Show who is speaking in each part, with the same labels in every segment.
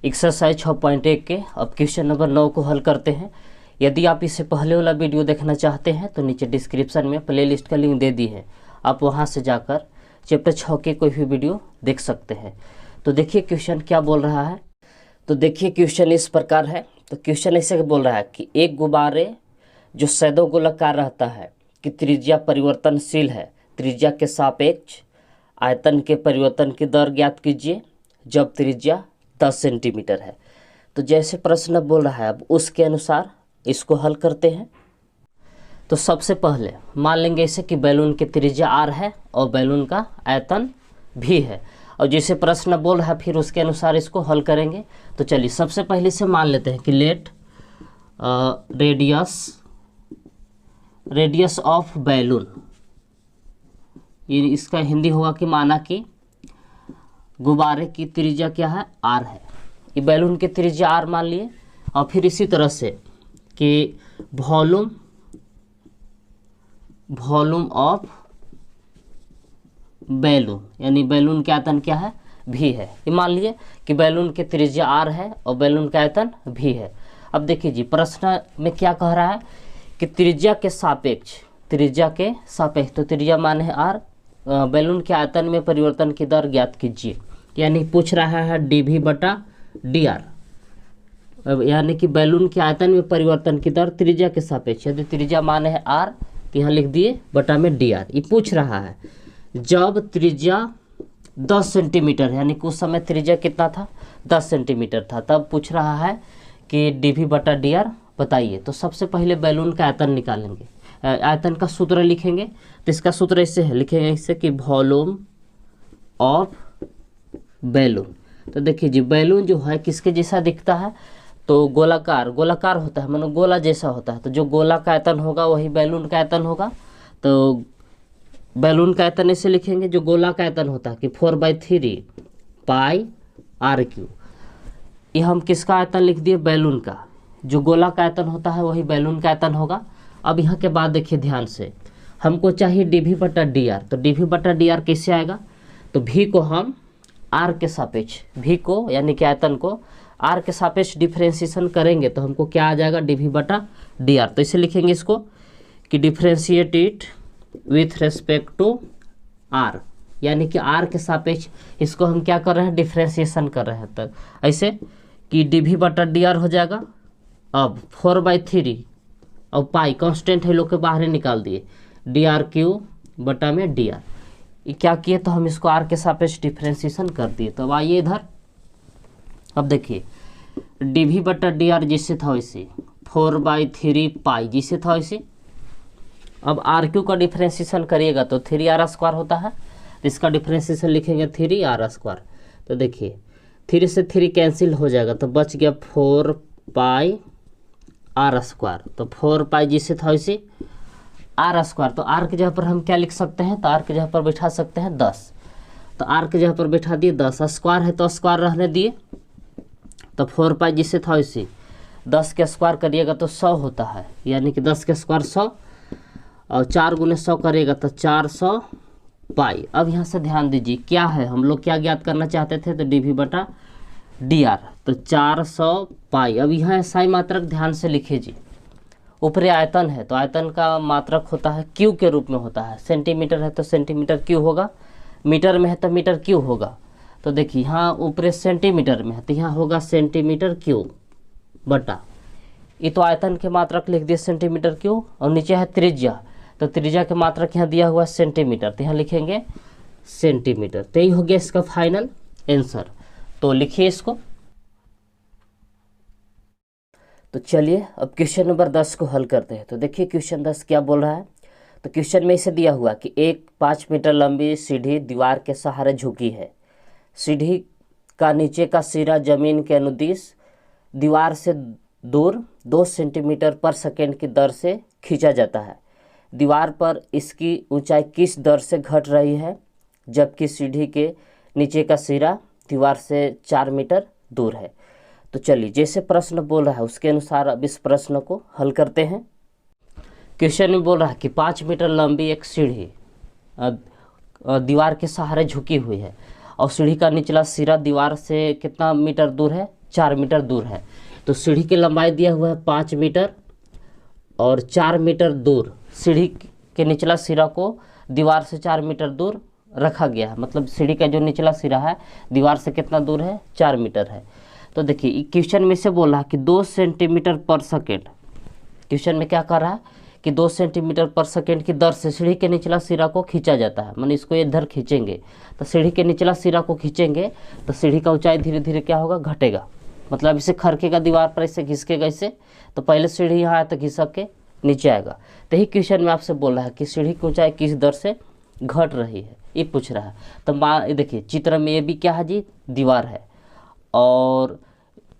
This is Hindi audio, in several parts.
Speaker 1: एक्सरसाइज 6.1 के अब क्वेश्चन नंबर 9 को हल करते हैं। यदि आप इससे पहले वाला वीडियो देखना चाहते हैं तो नीचे डिस्क्रिप्शन में प्लेलिस्ट का लिंक दे दी है, आप वहां से जाकर चैप्टर 6 के कोई भी वीडियो देख सकते हैं। तो देखिए क्वेश्चन क्या बोल रहा है। तो देखिए क्वेश्चन इस प्रकार है। तो क्वेश्चन ऐसे बोल रहा है कि एक गुब्बारे जो सैदो गोलाकार रहता है कि त्रिज्या परिवर्तनशील है, त्रिज्या के सापेक्ष आयतन के परिवर्तन की दर ज्ञात कीजिए जब त्रिज्या 10 सेंटीमीटर है। तो जैसे प्रश्न बोल रहा है अब उसके अनुसार इसको हल करते हैं। तो सबसे पहले मान लेंगे इसे कि बैलून की त्रिज्या r है और बैलून का आयतन v है, और जैसे प्रश्न बोल रहा है फिर उसके अनुसार इसको हल करेंगे। तो चलिए सबसे पहले से मान लेते हैं कि लेट रेडियस ऑफ बैलून, ये इसका हिंदी होगा कि माना कि गुब्बारे की त्रिज्या क्या है, r है। ये बैलून की त्रिज्या r मान लिए, और फिर इसी तरह से कि वॉल्यूम ऑफ बैलून, यानी बैलून का आयतन क्या है, v है। ये मान लिए कि बैलून की त्रिज्या r है और बैलून का आयतन v है। अब देखिए जी प्रश्न में क्या कह रहा है कि त्रिज्या के सापेक्ष, तो त्रिज्या मान है r, बैलून के आयतन में परिवर्तन की दर ज्ञात कीजिए। यानी पूछ रहा है dv/dr, यानी कि बैलून के आयतन में परिवर्तन की दर त्रिज्या के सापेक्ष, यदि त्रिज्या मान है r तो यहाँ लिख दिए बटा में dr। ये पूछ रहा है जब त्रिज्या 10 सेंटीमीटर, यानी कि उस समय त्रिज्या कितना था, 10 सेंटीमीटर था, तब पूछ रहा है कि dv/dr बताइए। तो सबसे पहले बैलून का आयतन निकालेंगे, आयतन का सूत्र लिखेंगे। तो इसका सूत्र इससे है, लिखेंगे इससे कि वॉल्यूम ऑफ बैलून। तो देखिए जी बैलून जो है किसके जैसा दिखता है, तो गोलाकार होता है, मानो गोला जैसा होता है। तो जो गोला का आयतन होगा वही बैलून का आयतन होगा। तो बैलून का आयतन ऐसे लिखेंगे, जो गोला का आयतन होता है कि 4/3 पाई r³। ये हम किसका आयतन लिख दिए, बैलून का। जो गोला का आयतन होता है वही बैलून का आयतन होगा। अब यहाँ के बाद देखिए ध्यान से, हमको चाहिए dv/dr। तो dv/dr कैसे आएगा, तो v को हम r के सापेक्ष, v को यानी कि आयतन को r के सापेक्ष डिफ्रेंशिएशन करेंगे तो हमको क्या आ जाएगा, dv/dr। तो इसे लिखेंगे इसको कि differentiate it with respect to r, यानी कि r के सापेक्ष इसको हम क्या कर रहे हैं, डिफ्रेंशिएशन कर रहे हैं। तब ऐसे कि dv/dr हो जाएगा। अब 4/3 और पाई कांस्टेंट है, लोग के बाहर निकाल दिए, dr³ बटा में dr। ये क्या किए, तो हम इसको r के सापेक्ष डिफ्रेंशिएशन कर दिए। तो अब आइए इधर, अब देखिए dv/dr जिससे था वैसे, 4/3 पाई जिससे था वैसे। अब r³ का डिफ्रेंशिएशन करिएगा तो 3r² होता है, तो इसका डिफ्रेंशिएशन लिखेंगे 3r²। तो देखिए 3 से 3 कैंसिल हो जाएगा, तो बच गया 4πr²। तो 4 पाई जिससे था वैसे r²। तो r की जगह पर हम क्या लिख सकते हैं, तो r की जगह पर बैठा सकते हैं 10। तो r की जगह पर बैठा दिए 10, स्क्वायर है तो स्क्वायर रहने दिए। तो 4 पाई जिससे था वैसे 10 के स्क्वायर करिएगा तो 100 होता है, यानी कि 10 के स्क्वायर 100, और 4 × 100 करिएगा तो 400 पाई। अब यहाँ से ध्यान दीजिए क्या है, हम लोग क्या ज्ञात करना चाहते थे, तो dv/dr, तो 400 पाई। अब यहाँ SI मात्रक ध्यान से लिखिए जी, ऊपरी आयतन है तो आयतन का मात्रक होता है क्यू के रूप में होता है, सेंटीमीटर है तो सेंटीमीटर क्यू होगा, मीटर में है तो मीटर क्यू होगा। तो देखिए यहाँ ऊपरी सेंटीमीटर में है तो यहाँ होगा सेंटीमीटर क्यू बटा, ये तो आयतन के मात्रक लिख दिए सेंटीमीटर क्यू, और नीचे है त्रिज्या, तो त्रिज्या के मात्रक यहाँ दिया हुआ सेंटीमीटर, तो यहाँ लिखेंगे सेंटीमीटर। तो यही हो गया इसका फाइनल आंसर। तो लिखिए इसको। तो चलिए अब क्वेश्चन नंबर 10 को हल करते हैं। तो देखिए क्वेश्चन 10 क्या बोल रहा है। तो क्वेश्चन में इसे दिया हुआ कि एक 5 मीटर लंबी सीढ़ी दीवार के सहारे झुकी है, सीढ़ी का नीचे का सिरा जमीन के अनुदिश दीवार से दूर 2 सेंटीमीटर पर सेकेंड की दर से खींचा जाता है। दीवार पर इसकी ऊंचाई किस दर से घट रही है, जबकि सीढ़ी के नीचे का सिरा दीवार से 4 मीटर दूर है। तो चलिए जैसे प्रश्न बोल रहा है उसके अनुसार अब इस प्रश्न को हल करते हैं। क्वेश्चन में बोल रहा है कि 5 मीटर लंबी एक सीढ़ी दीवार के सहारे झुकी हुई है और सीढ़ी का निचला सिरा दीवार से कितना मीटर दूर है, 4 मीटर दूर है। तो सीढ़ी की लंबाई दिया हुआ है 5 मीटर और 4 मीटर दूर सीढ़ी के निचला सिरा को दीवार से 4 मीटर दूर रखा गया है। मतलब सीढ़ी का जो निचला सिरा है दीवार से कितना दूर है, 4 मीटर है। तो देखिए क्वेश्चन में से बोला कि 2 सेंटीमीटर पर सेकेंड, क्वेश्चन में क्या कर रहा है कि 2 सेंटीमीटर पर सेकेंड की दर से सीढ़ी के निचला सिरा को खींचा जाता है। माने इसको इधर खींचेंगे तो सीढ़ी के निचला सिरा को खींचेंगे तो सीढ़ी का ऊंचाई धीरे धीरे क्या होगा, घटेगा। मतलब इसे खरकेगा दीवार पर, इसे घिसकेगा इसे, तो पहले सीढ़ी यहाँ आया तो घिसक के नीचे आएगा। तो यही क्वेश्चन में आपसे बोला है कि सीढ़ी की ऊंचाई किस दर से घट रही है, ये पूछ रहा है। तो देखिए चित्र में ये भी क्या है जी, दीवार है और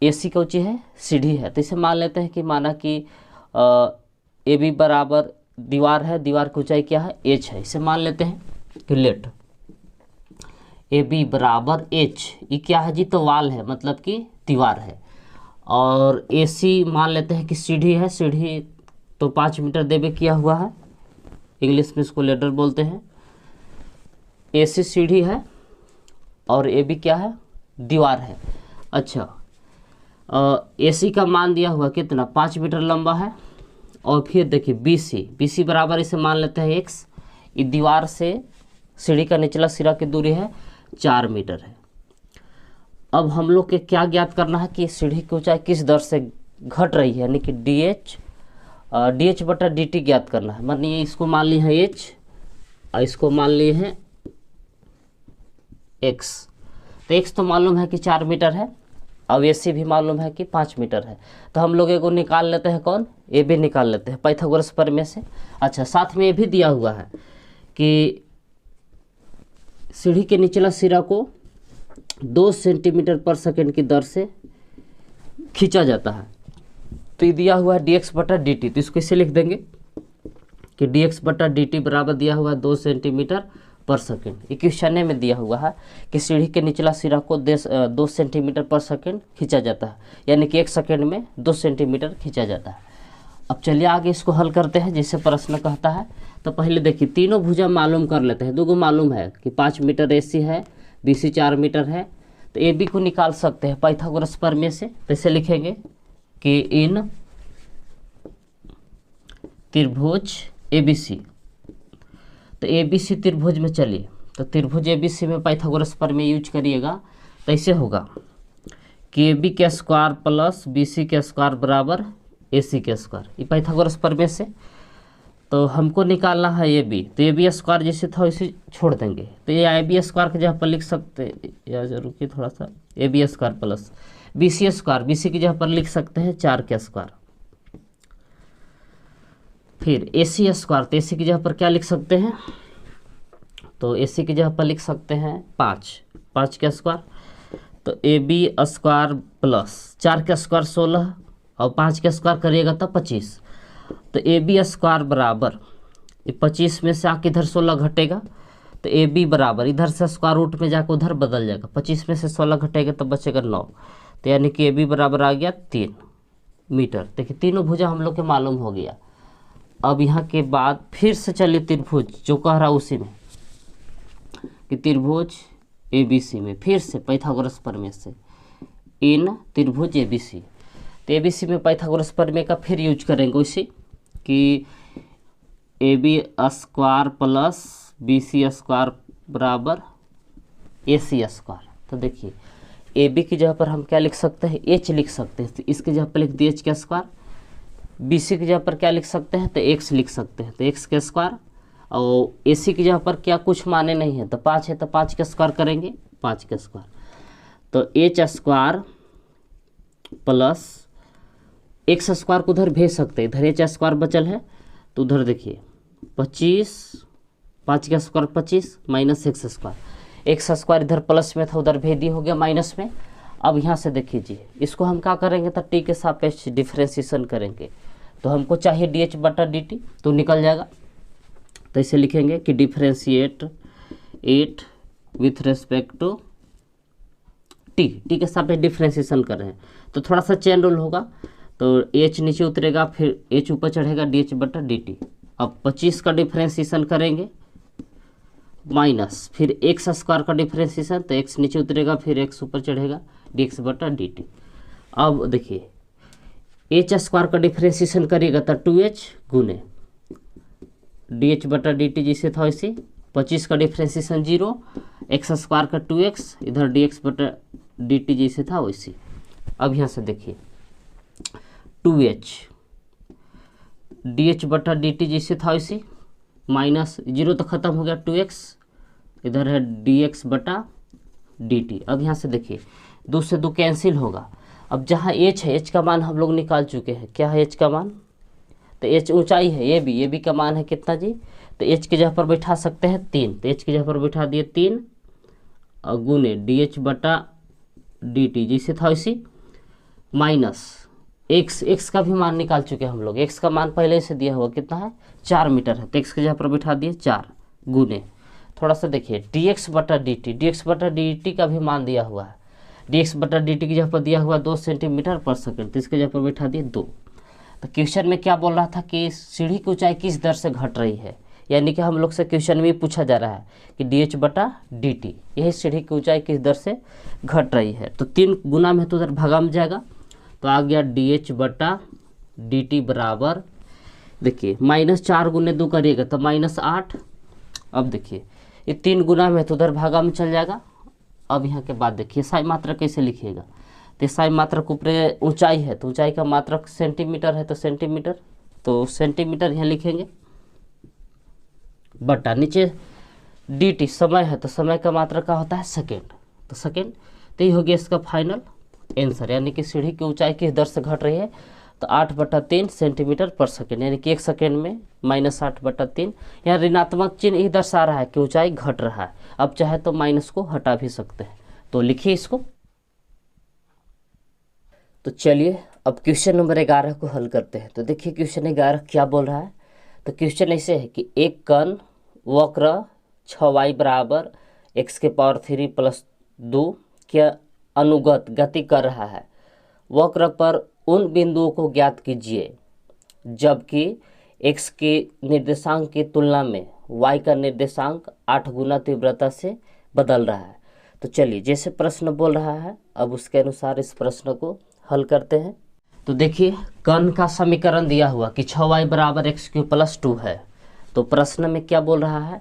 Speaker 1: AC का ऊंची है, सीढ़ी है। तो इसे मान लेते हैं कि माना कि AB बराबर दीवार है, दीवार की ऊंचाई क्या है, H है। इसे मान लेते हैं कि लेट AB बराबर H, ये क्या है जी, तो वाल है, मतलब कि दीवार है। और AC मान लेते हैं कि सीढ़ी है, सीढ़ी तो 5 मीटर देवे किया हुआ है, इंग्लिश में इसको लेडर बोलते हैं। AC सीढ़ी है और AB क्या है, दीवार है। अच्छा AC का मान दिया हुआ कितना, 5 मीटर लंबा है। और फिर देखिए BC बराबर इसे मान लेते हैं X, ये दीवार से सीढ़ी का निचला सिरा की दूरी है 4 मीटर है। अब हम लोग के क्या ज्ञात करना है कि सीढ़ी की ऊंचाई किस दर से घट रही है, यानी कि DH बटा DT ज्ञात करना है। मानिए इसको मान लिए हैं H और इसको मान लिए हैं X। तो X तो मालूम है कि 4 मीटर है, अब AC भी मालूम है कि 5 मीटर है। तो हम लोग एगो निकाल लेते हैं, कौन, AB निकाल लेते हैं पाइथागोरस प्रमेय से। अच्छा साथ में ये भी दिया हुआ है कि सीढ़ी के निचला सिरा को 2 सेंटीमीटर पर सेकेंड की दर से खींचा जाता है। तो ये दिया हुआ है dx बटा dt, तो इसको इसे लिख देंगे कि dx बटा dt बराबर दिया हुआ है 2 सेंटीमीटर पर सेकेंड। ये क्वेश्चन में दिया हुआ है कि सीढ़ी के निचला सिरा को 2 सेंटीमीटर पर सेकेंड खींचा जाता है, यानी कि 1 सेकेंड में 2 सेंटीमीटर खींचा जाता है। अब चलिए आगे इसको हल करते हैं जैसे प्रश्न कहता है। तो पहले देखिए तीनों भुजा मालूम कर लेते हैं। दो मालूम है कि 5 मीटर AC है, BC 4 मीटर है। तो AB को निकाल सकते हैं पाइथागोरस प्रमेय से। तो इसे लिखेंगे कि इन त्रिभुज ABC, तो ABC त्रिभुज में चलिए, तो त्रिभुज ABC में पाइथागोरस प्रमेय यूज करिएगा। तो ऐसे होगा कि AB के स्क्वायर प्लस BC के स्क्वायर बराबर AC के स्क्वायर, ये पाइथागोरस प्रमेय से। तो हमको निकालना है AB, तो AB स्क्वायर जैसे था इसे छोड़ देंगे। तो ये AB स्क्वायर के जगह पर लिख सकते हैं, या रुकिए थोड़ा सा, AB square plus BC square, BC की जगह पर लिख सकते हैं 4 के स्क्वायर। फिर AC स्क्वायर, तो AC की जगह पर क्या लिख सकते हैं, तो AC की जगह पर लिख सकते हैं 5 के स्क्वायर। तो AB स्क्वायर प्लस 4 के स्क्वायर 16 और 5 के स्क्वायर करिएगा तो 25। तो AB स्क्वायर बराबर 25 में से आके इधर 16 घटेगा, तो AB बराबर इधर से स्क्वायर रूट में जाकर उधर बदल जाएगा, 25 में से 16 घटेगा तो बचेगा 9। तो यानी कि AB बराबर आ गया 3 मीटर। देखिए तीनों भुजा हम लोग के मालूम हो गया। अब यहाँ के बाद फिर से चलिए त्रिभुज जो कह रहा उसी में, कि त्रिभुज ABC में फिर से पाइथागोरस प्रमेय से इन त्रिभुज ABC। तो ABC में पाइथागोरस प्रमेय का फिर यूज करेंगे उसी, कि AB square plus BC square बराबर AC स्क्वायर। तो देखिए AB की जगह पर हम क्या लिख सकते हैं, H लिख सकते हैं। तो इसकी जगह पर लिख दिए H का स्क्वायर। BC की जगह पर क्या लिख सकते हैं, तो X लिख सकते हैं, तो X के स्क्वायर। और AC की जगह पर क्या कुछ माने नहीं है, तो 5 है तो 5 के स्क्वायर करेंगे, 5 के स्क्वायर। तो H square plus X square को उधर भेज सकते हैं, इधर H स्क्वायर बचल है तो उधर देखिए 25, 5 का square 25 minus X square, X square इधर प्लस में था उधर भेज दिया, हो गया माइनस में। अब यहाँ से देखिए इसको हम क्या करेंगे, तो t के सापेक्ष डिफ्रेंशिएशन करेंगे। तो हमको चाहिए dH बटा dt, तो निकल जाएगा। तो इसे लिखेंगे कि differentiate 8 with respect to t के सापेक्ष डिफ्रेंशिएशन कर रहे हैं तो थोड़ा सा चेन रूल होगा। तो h नीचे उतरेगा, फिर h ऊपर चढ़ेगा, dH बटा dt। अब 25 का डिफ्रेंशिएशन करेंगे माइनस फिर x स्क्वायर का डिफ्रेंशिएशन, तो x नीचे उतरेगा, फिर x ऊपर चढ़ेगा, dx बटा dt। अब देखिए एच स्क्वायर का डिफ्रेंसिएशन करिएगा तो 2h गुने डी बटा डी जैसे था वैसे 25 का डिफ्रेंसिएशन 0, एक्स स्क्वायर का 2x, इधर dx बटा डी जैसे था वैसे। अब यहाँ से देखिए 2h डी बटा डी जैसे था वैसे, माइनस 0 तो ख़त्म हो गया 2x, इधर है dx बटा dt। अब यहाँ से देखिए 2 से 2 कैंसिल होगा। अब जहाँ h है, h का मान हम लोग निकाल चुके हैं। क्या है h का मान? तो h ऊंचाई है, ये भी का मान है कितना जी? तो h की जगह पर बैठा सकते हैं 3, तो h की जगह पर बैठा दिए 3 और गुने dh बटा dt जैसे था वैसे, माइनस x का भी मान निकाल चुके हैं हम लोग। x का मान पहले से दिया हुआ कितना है? 4 मीटर है, तो x की जगह पर बैठा दिए 4 गुने, थोड़ा सा देखिए dx बटा dt का भी मान दिया हुआ है। dx बटा dt की जगह पर दिया हुआ 2 सेंटीमीटर पर सेकंड, तो इसके जगह पर बैठा दिए 2। तो क्वेश्चन में क्या बोल रहा था कि सीढ़ी की ऊंचाई किस दर से घट रही है, यानी कि हम लोग से क्वेश्चन में पूछा जा रहा है कि dh बटा dt, यही सीढ़ी की ऊंचाई किस दर से घट रही है। तो 3 गुना में तो उधर भागा में जाएगा, तो आ गया dh बटा dt बराबर, देखिए -4 गुने 2 करिएगा तो -8। अब देखिए ये 3 गुना में तो उधर भागा में चल जाएगा। अब यहाँ के बाद देखिए साई मात्रा कैसे लिखिएगा, तो साई मात्रक ऊपर ऊंचाई है, तो ऊंचाई का मात्रक सेंटीमीटर है, तो सेंटीमीटर यहाँ लिखेंगे, बटा नीचे dt समय है, तो समय का मात्रक का होता है सेकेंड, तो सेकेंड। तो ये हो गया इसका फाइनल आंसर, यानी कि सीढ़ी की ऊंचाई किस दर से घट रही है, तो 8/3 सेंटीमीटर पर सेकेंड, यानी कि 1 सेकेंड में -8/3। यहाँ ऋणात्मक चिन्ह ही दर्शा रहा है कि ऊंचाई घट रहा है। अब चाहे तो माइनस को हटा भी सकते हैं, तो लिखिए इसको। तो चलिए अब क्वेश्चन नंबर 11 को हल करते हैं। तो देखिए क्वेश्चन 11 क्या बोल रहा है। तो क्वेश्चन ऐसे है कि एक कण वक्र 6y बराबर x⁻³ + 2 के अनुगत गति कर रहा है। वक्र पर उन बिंदुओं को ज्ञात कीजिए जबकि x के निर्देशांक की तुलना में y का निर्देशांक 8 गुना तीव्रता से बदल रहा है। तो चलिए जैसे प्रश्न बोल रहा है, अब उसके अनुसार इस प्रश्न को हल करते हैं। तो देखिए कण का समीकरण दिया हुआ कि 6y बराबर x³ + 2 है। तो प्रश्न में क्या बोल रहा है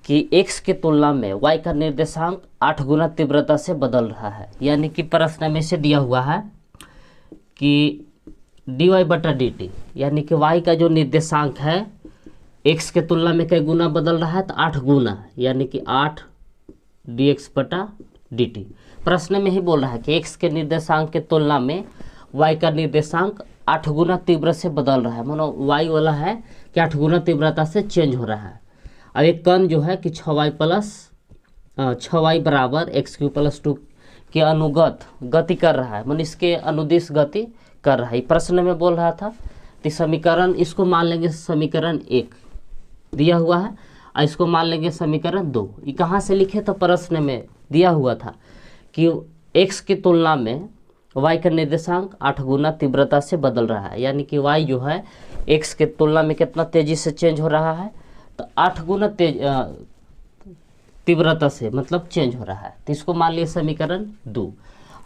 Speaker 1: कि x की तुलना में y का निर्देशांक 8 गुना तीव्रता से बदल रहा है, यानी कि प्रश्न में से दिया हुआ है कि dy बटा dt, यानी कि y का जो निर्देशांक है x के तुलना में कई गुना बदल रहा है, तो 8 गुना, यानी कि 8 dx बटा dt। प्रश्न में ही बोल रहा है कि x के निर्देशांक के तुलना में y का निर्देशांक 8 गुना तीव्र से बदल रहा है, मानो y वाला है कि 8 गुना तीव्रता से चेंज हो रहा है। अब एक कण जो है कि 6y बराबर x³ + 2 के अनुगत गति कर रहा है, मानो इसके अनुदिश गति कर रहा है। प्रश्न में बोल रहा था कि समीकरण, इसको मान लेंगे समीकरण 1 दिया हुआ है और इसको मान लेंगे समीकरण 2। ये कहाँ से लिखे? तो प्रश्न में दिया हुआ था कि x की तुलना में y का निर्देशांक 8 गुना तीव्रता से बदल रहा है, यानी कि y जो है x के तुलना में कितना तेजी से चेंज हो रहा है, तो 8 गुना तीव्रता से मतलब चेंज हो रहा है। तो इसको मान लिए समीकरण 2।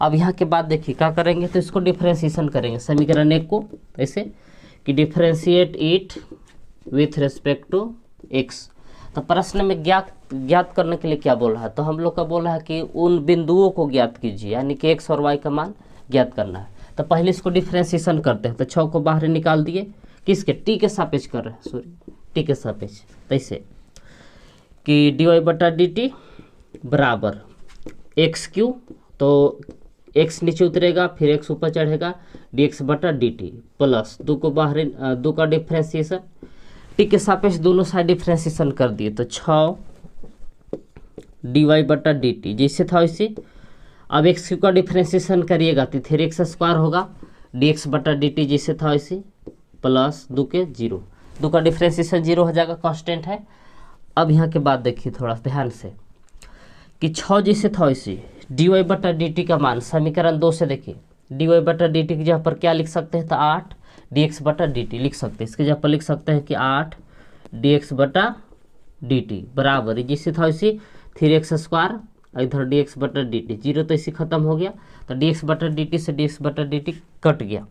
Speaker 1: अब यहाँ के बाद देखिए क्या करेंगे, तो इसको डिफ्रेंशिएशन करेंगे समीकरण 1 को ऐसे कि differentiate it with respect to x। तो प्रश्न में ज्ञात करने के लिए क्या बोल रहा है, तो हम लोग का बोल रहा है कि उन बिंदुओं को ज्ञात कीजिए, यानी कि x और y का मान ज्ञात करना है। तो पहले इसको डिफ्रेंशिएशन करते हैं। तो 6 को बाहर निकाल दिए, किसके? t के सापेक्ष कर रहे हैं, सॉरी t के सापेक्ष। तो ऐसे कि dy बटा dt बराबर x³, तो x नीचे उतरेगा फिर x ऊपर चढ़ेगा, dx बटा dt प्लस 2 को बाहर 2 का डिफ्रेंशिएशन, t के सापेक्ष दोनों साइड डिफ्रेंशिएशन कर दिए, तो 6 dy बटा dt जैसे था वैसे। अब x³ का डिफ्रेंशिएशन करिएगा तो 3x² होगा, dx बटा dt जैसे था वैसे प्लस 2 के 0, 2 का डिफ्रेंशिएशन 0 हो जाएगा, कांस्टेंट है। अब यहाँ के बाद देखिए थोड़ा ध्यान से कि 6 जैसे था वैसे dy बटा dt का मान समीकरण 2 से देखिए, dy बटा dt की जगह पर क्या लिख सकते हैं, तो 8 dx बटा dt लिख सकते हैं। इसकी जगह पर लिख सकते हैं कि 8 dx बटा dt बराबर जैसे था वैसे 3x² इधर dx बटा dt, जीरो तो इसी खत्म हो गया, तो dx बटा dt से dx बटा dt कट गया।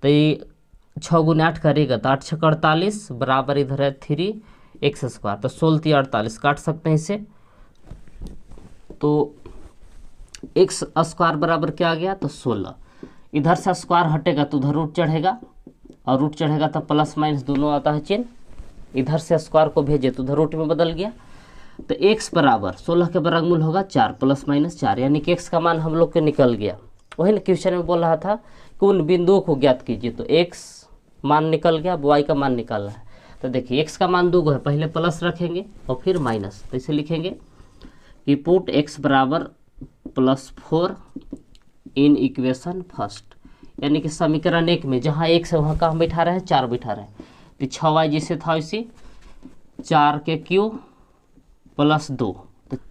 Speaker 1: तो ये 6 गुना 8 करेगा तो 8 छक 48 बराबर इधर है 3x स्क्वायर, तो 16 3 48 काट सकते हैं इसे। तो x स्क्वायर बराबर क्या आ गया, तो 16। इधर से स्क्वायर हटेगा तो उधर रूट चढ़ेगा, और रूट चढ़ेगा तो प्लस माइनस दोनों आता है चिन्ह। इधर से स्क्वायर को भेजे तो उधर रूट में बदल गया। तो x बराबर 16 के वर्गमूल होगा 4 प्लस माइनस 4, यानी कि x का मान हम लोग के निकल गया। वही ना क्वेश्चन में बोल रहा था कि उन बिंदुओं को ज्ञात कीजिए, तो x मान निकल गया, y का मान निकालना है। तो देखिए x का मान 2 है, पहले प्लस रखेंगे और फिर माइनस, तो इसे लिखेंगे कि पुट x बराबर +4 इन इक्वेशन फर्स्ट, यानी कि समीकरण 1 में जहाँ x है वहाँ का हम बैठा रहे हैं 4 बैठा रहे हैं। तो 6y जैसे था वैसे 4 के क्यूब प्लस 2,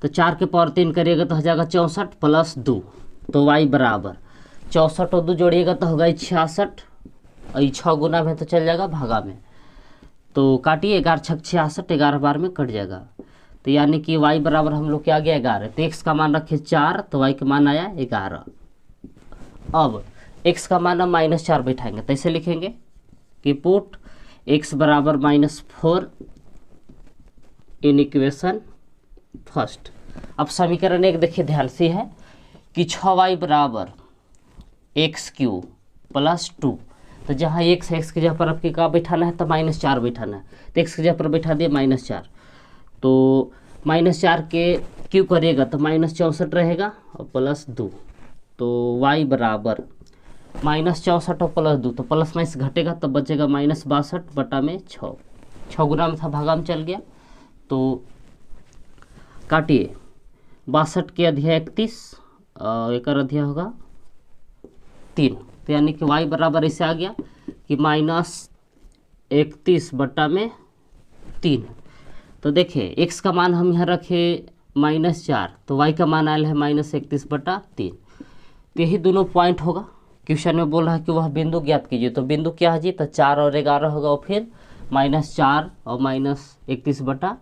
Speaker 1: तो 4 के पावर 3 करिएगा तो हो जाएगा 64 प्लस 2, तो y बराबर 64 और 2 जोड़िएगा तो होगा 66, और 6 गुना में तो चल जाएगा भागा में, तो काटिए 11 छक 66, 11 बार में कट जाएगा। तो यानी कि y बराबर हम लोग क्या आ गया 11, तो x का मान रखे 4, तो y का मान आया 11। अब x का मान हम -4 बैठाएंगे, तो ऐसे लिखेंगे कि पुट x बराबर -4 इन इक्वेशन फर्स्ट। अब समीकरण 1 देखिए ध्यान से है कि 6y बराबर x³ प्लस 2, तो जहाँ x है x की जगह पर आपके क्या बैठाना है, तो -4 बैठाना है, तो x की जगह पर बैठा दिए -4, तो -4 के क्यों करिएगा तो -64 रहेगा और प्लस 2, तो y बराबर -64 और प्लस 2, तो प्लस माइनस घटेगा तो बचेगा -62 बटा में 6, 6 गुना में था भागा में चल गया, तो काटिए 62 के अध्याय 31 और एक अध्याय होगा 3, तो यानी कि y बराबर ऐसे आ गया कि -31 बटा में 3। तो देखिए x का मान हम यहाँ रखे -4, तो y का मान आया है -31 बटा 3, तो यही दोनों पॉइंट होगा। क्वेश्चन में बोल रहा है कि वह बिंदु ज्ञात कीजिए, तो बिंदु क्या है जी, तो 4 और 11 होगा और फिर -4 और -31 बटा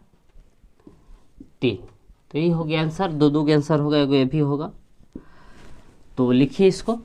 Speaker 1: 3, तो यही हो गया आंसर। दो के आंसर होगा, एगो ये भी होगा, तो लिखिए इसको।